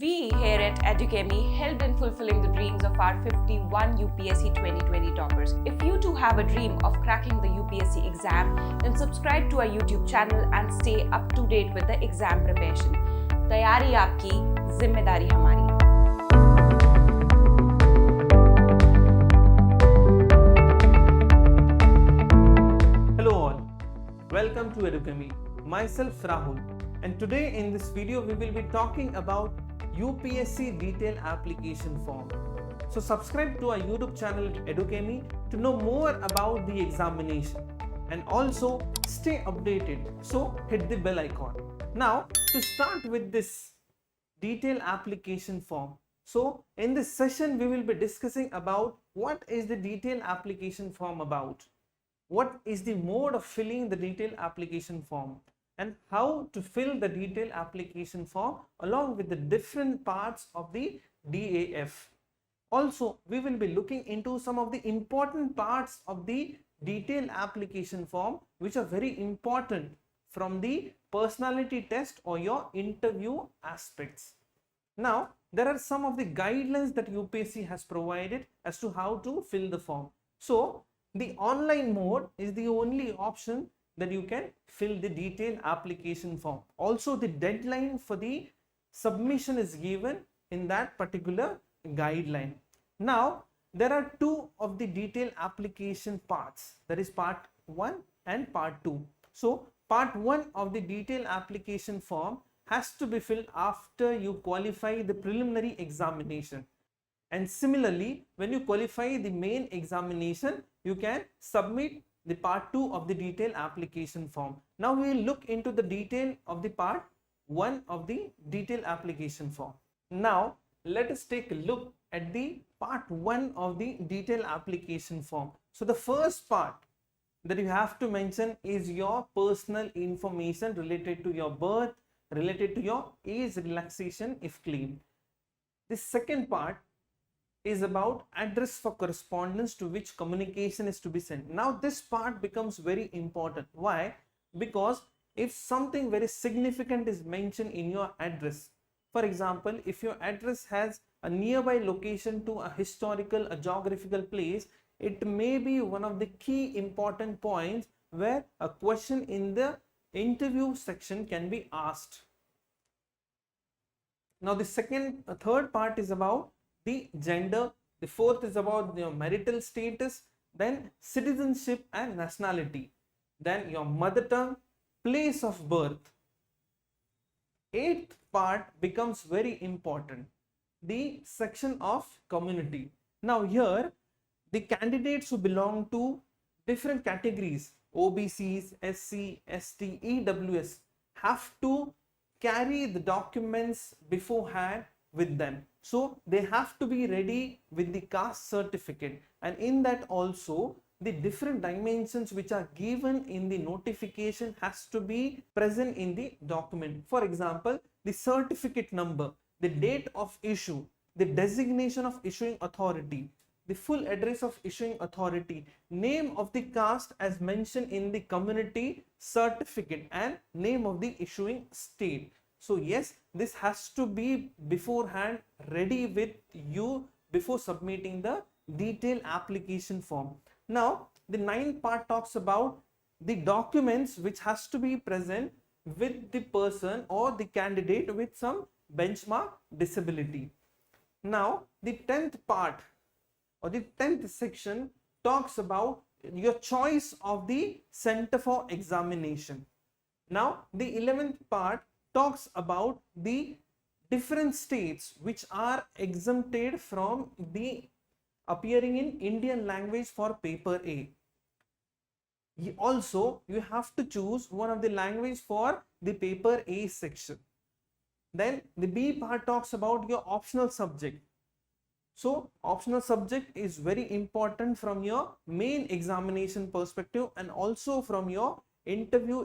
We here at Educemi helped in fulfilling the dreams of our 51 UPSC 2020 toppers. If you too have a dream of cracking the UPSC exam, then subscribe to our YouTube channel and stay up to date with the exam preparation. तैयारी आपकी, जिम्मेदारी हमारी. Hello all, welcome to Educemi. Myself Rahul, and today in this video we will be talking about UPSC detail application form. So subscribe to our YouTube channel Educemi to know more about the examination and also stay updated. So hit the bell icon. Now to start with this detail application form. So in this session we will be discussing about what is the detail application form about, what is the mode of filling the detail application form, and how to fill the detail application form along with the different parts of the DAF. Also, we will be looking into some of the important parts of the detail application form which are very important from the personality test or your interview aspects. Now, there are some of the guidelines that UPSC has provided as to how to fill the form. So, the online mode is the only option that you can fill the detailed application form. Also, the deadline for the submission is given in that particular guideline. Now, there are two of the detailed application parts, that is part 1 and part 2. So, part 1 of the detailed application form has to be filled after you qualify the preliminary examination. And similarly, when you qualify the main examination, you can submit the part 2 of the detail application form. Now we will look into the detail of the part 1 of the detail application form. Now let us take a look at the part 1 of the detail application form. So the first part that you have to mention is your personal information related to your birth, related to your age relaxation if claimed. The second part is about address for correspondence to which communication is to be sent. Now this part becomes very important. Why? Because if something very significant is mentioned in your address, for example, if your address has a nearby location to a historical, a geographical place, it may be one of the key important points where a question in the interview section can be asked. Now the third part is about the gender, the fourth is about your marital status, then citizenship and nationality, then your mother tongue, place of birth. Eighth part becomes very important, the section of community. Now here the candidates who belong to different categories, OBCs, SC, ST, EWS, have to carry the documents beforehand with them. So they have to be ready with the caste certificate, and in that also the different dimensions which are given in the notification has to be present in the document. For example, the certificate number, the date of issue, the designation of issuing authority, the full address of issuing authority, name of the caste as mentioned in the community certificate, and name of the issuing state. So yes, this has to be beforehand ready with you before submitting the detailed application form. Now the ninth part talks about the documents which has to be present with the person or the candidate with some benchmark disability. Now the 10th part or the 10th section talks about your choice of the center for examination. Now the 11th part talks about the different states which are exempted from the appearing in Indian language for paper A. Also, you have to choose one of the language for the paper A section. Then the B part talks about your optional subject. So optional subject is very important from your main examination perspective and also from your interview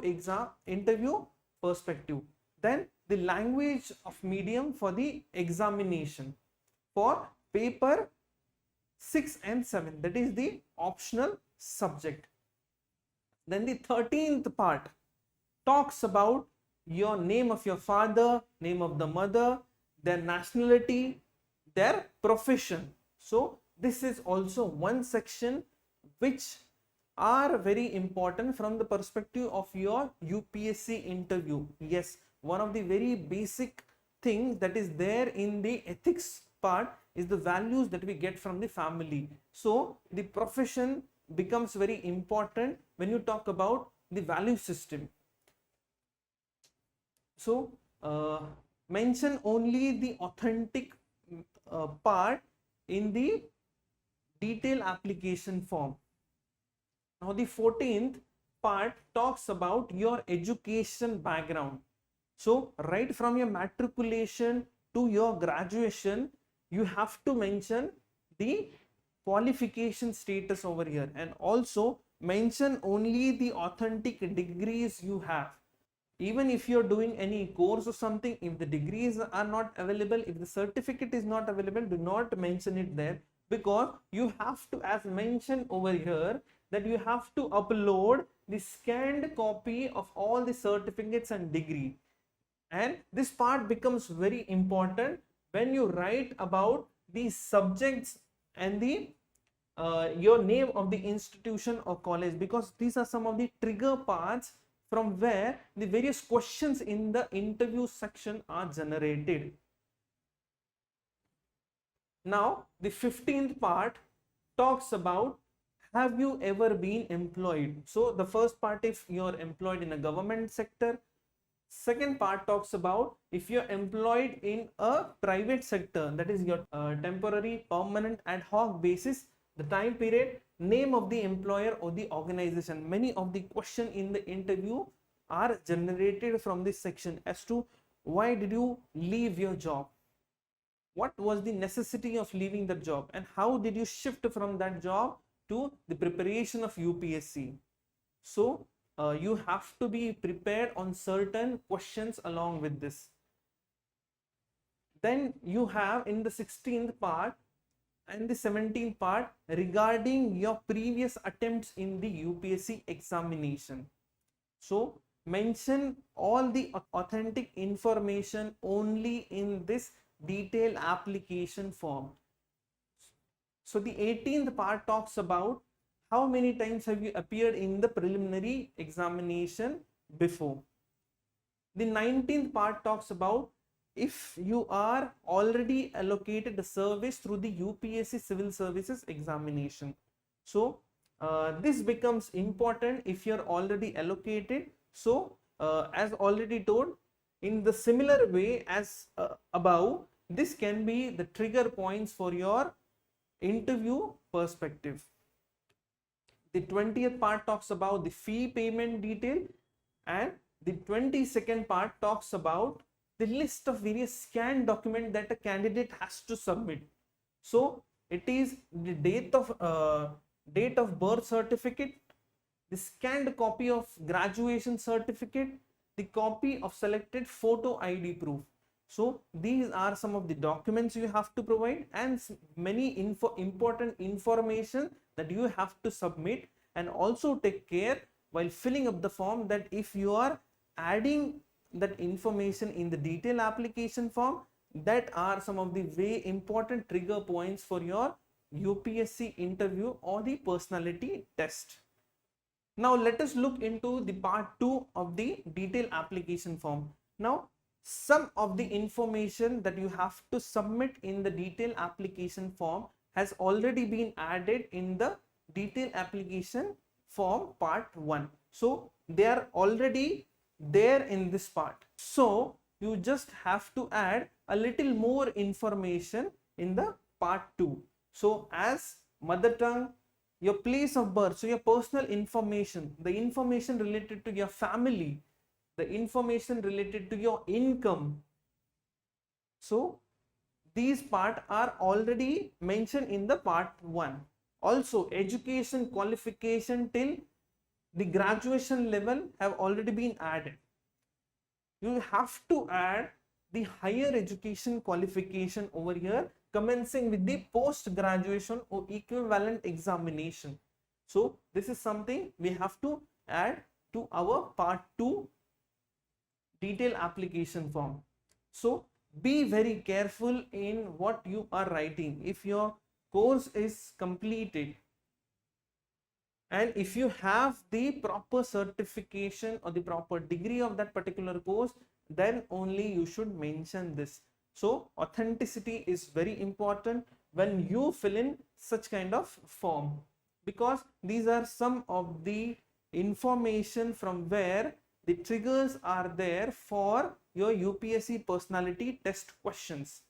perspective. Then the language of medium for the examination for paper 6 and 7, that is the optional subject. Then the 13th part talks about your name of your father, name of the mother, their nationality, their profession. So this is also one section which are very important from the perspective of your UPSC interview. Yes, one of the very basic thing that is there in the ethics part is the values that we get from the family. So the profession becomes very important when you talk about the value system. So mention only the authentic part in the detailed application form. Now the 14th part talks about your education background. So right from your matriculation to your graduation, you have to mention the qualification status over here, and also mention only the authentic degrees you have. Even if you're doing any course or something, if the degrees are not available, if the certificate is not available, do not mention it there, because you have to, as mentioned over here, that you have to upload the scanned copy of all the certificates and degree. And this part becomes very important when you write about the subjects and the your name of the institution or college, because these are some of the trigger parts from where the various questions in the interview section are generated. Now the 15th part talks about, have you ever been employed? So the first part, if you're employed in a government sector. Second part talks about if you're employed in a private sector, that is your temporary, permanent, ad hoc basis, the time period, name of the employer or the organization. Many of the questions in the interview are generated from this section as to why did you leave your job? What was the necessity of leaving the job, and how did you shift from that job to the preparation of UPSC? So you have to be prepared on certain questions along with this. Then you have in the 16th part and the 17th part regarding your previous attempts in the UPSC examination. So mention all the authentic information only in this detailed application form. So the 18th part talks about how many times have you appeared in the preliminary examination before. The 19th part talks about if you are already allocated a service through the UPSC Civil Services examination. So this becomes important if you're already allocated. So as already told, in the similar way as above, this can be the trigger points for your interview perspective. The 20th part talks about the fee payment detail, and the 22nd part talks about the list of various scanned documents that a candidate has to submit. So it is the date of birth certificate, the scanned copy of graduation certificate, the copy of selected photo ID proof. So these are some of the documents you have to provide, and many important information that you have to submit. And also take care while filling up the form that if you are adding that information in the detailed application form, that are some of the very important trigger points for your UPSC interview or the personality test. Now let us look into the part 2 of the detailed application form. Now some of the information that you have to submit in the detailed application form has already been added in the detailed application form part 1. So they are already there in this part. So you just have to add a little more information in the part 2. So as mother tongue, your place of birth, so your personal information, the information related to your family, the information related to your income. So these parts are already mentioned in the part 1. Also education qualification till the graduation level have already been added. You have to add the higher education qualification over here, commencing with the post graduation or equivalent examination. So this is something we have to add to our part 2 detailed application form. So be very careful in what you are writing. If your course is completed and if you have the proper certification or the proper degree of that particular course, then only you should mention this. So authenticity is very important when you fill in such kind of form, because these are some of the information from where the triggers are there for your UPSC personality test questions.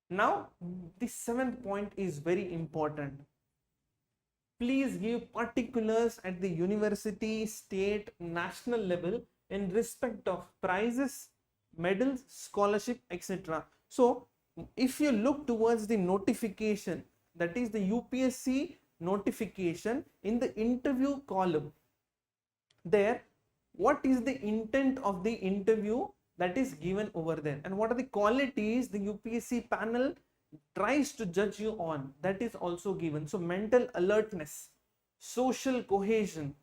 Now the seventh point is very important. Please give particulars at the university, state, national level in respect of prizes, medals, scholarship, etc. So if you look towards the notification, that is the UPSC notification, in the interview column, there what is the intent of the interview that is given over there, and what are the qualities the UPSC panel tries to judge you on, that is also given. So mental alertness, social cohesion,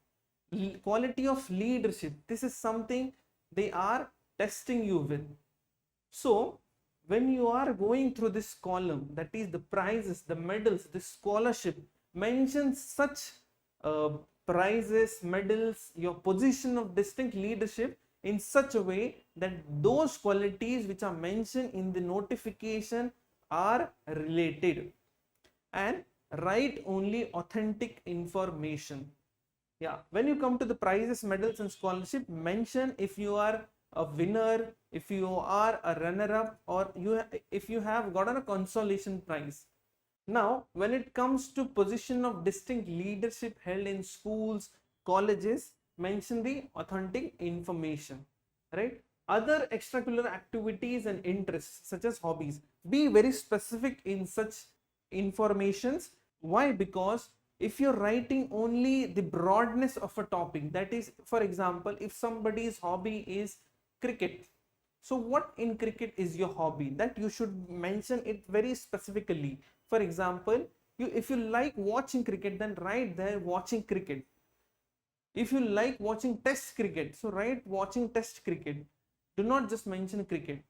quality of leadership, this is something they are testing you with. So when you are going through this column, that is the prizes, the medals, the scholarship, mention such prizes, medals, your position of distinct leadership in such a way that those qualities which are mentioned in the notification are related, and write only authentic information. Yeah, when you come to the prizes, medals and scholarship, mention if you are a winner, if you are a runner-up, or if you have gotten a consolation prize. Now when it comes to position of distinct leadership held in schools, colleges, mention the authentic information, right? Other extracurricular activities and interests such as hobbies, be very specific in such informations. Why? Because if you're writing only the broadness of a topic, that is, for example, if somebody's hobby is cricket, so what in cricket is your hobby, that you should mention it very specifically. For example, if you like watching cricket, then write there watching cricket. If you like watching test cricket, so write watching test cricket. Do not just mention cricket.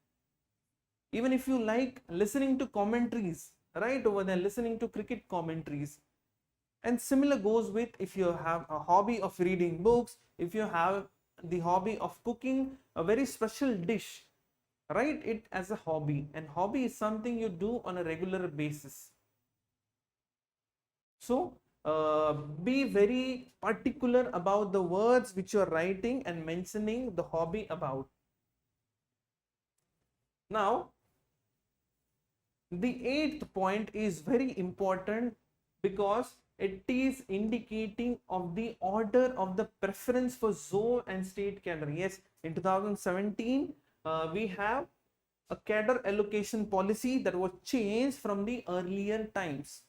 Even if you like listening to commentaries, write over there listening to cricket commentaries. And similar goes with if you have a hobby of reading books, if you have the hobby of cooking a very special dish, write it as a hobby. And hobby is something you do on a regular basis. So be very particular about the words which you are writing and mentioning the hobby about. Now the eighth point is very important because it is indicating of the order of the preference for zone and state cadre. Yes, in 2017 we have a cadre allocation policy that was changed from the earlier times.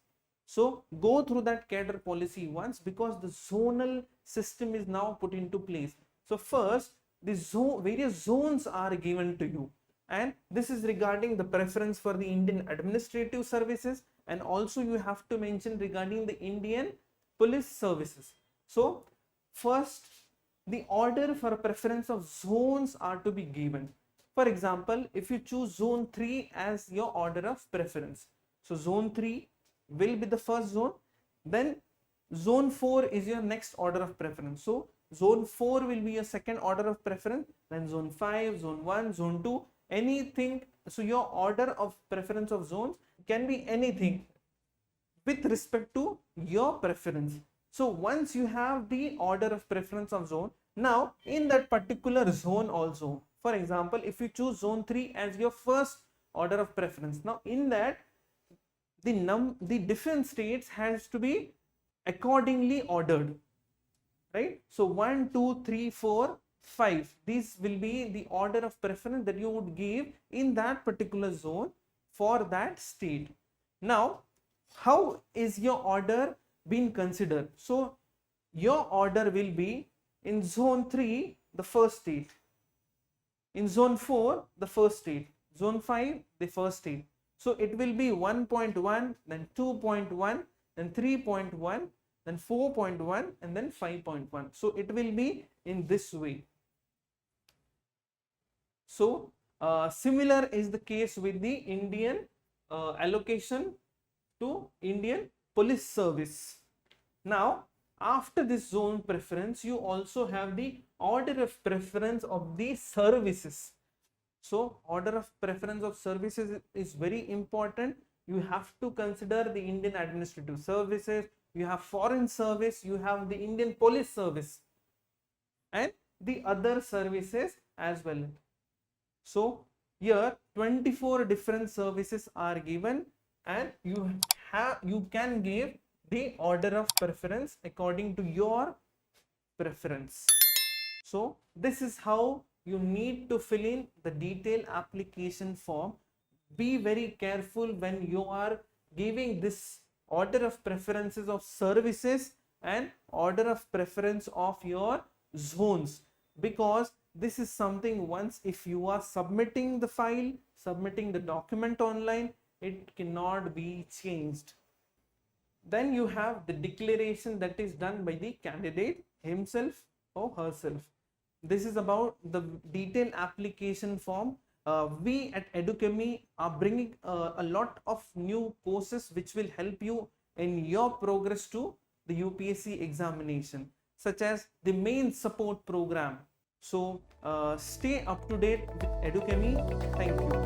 So go through that cadre policy once, because the zonal system is now put into place. So first the various zones are given to you, and this is regarding the preference for the Indian administrative services, and also you have to mention regarding the Indian police services. So first the order for preference of zones are to be given. For example, if you choose zone 3 as your order of preference, so zone 3 will be the first zone, then zone 4 is your next order of preference. So zone 4 will be your second order of preference, then zone 5, zone 1, zone 2, anything. So your order of preference of zones can be anything with respect to your preference. So once you have the order of preference of zone, now in that particular zone also, for example, if you choose zone 3 as your first order of preference, now in that the different states has to be accordingly ordered, right? So 1, 2, 3, 4, 5, these will be the order of preference that you would give in that particular zone for that state. Now how is your order being considered? So your order will be in zone 3 the first state, in zone 4 the first state, zone 5 the first state. So it will be 1.1, then 2.1, then 3.1, then 4.1, and then 5.1. So it will be in this way. So Similar is the case with the Indian allocation to Indian Police Service. Now, after this zone preference, you also have the order of preference of the services. So, order of preference of services is very important. You have to consider the Indian Administrative Services, you have Foreign Service, you have the Indian Police Service, and the other services as well. So, here 24 different services are given, and you can give the order of preference according to your preference. So this is how you need to fill in the detailed application form. Be very careful when you are giving this order of preferences of services and order of preference of your zones, because this is something, once if you are submitting the file, submitting the document online, it cannot be changed. Then you have the declaration that is done by the candidate himself or herself. This is about the detailed application form. We at Educami are bringing a lot of new courses which will help you in your progress to the UPSC examination, such as the main support program. So stay up to date with Educami. Thank you.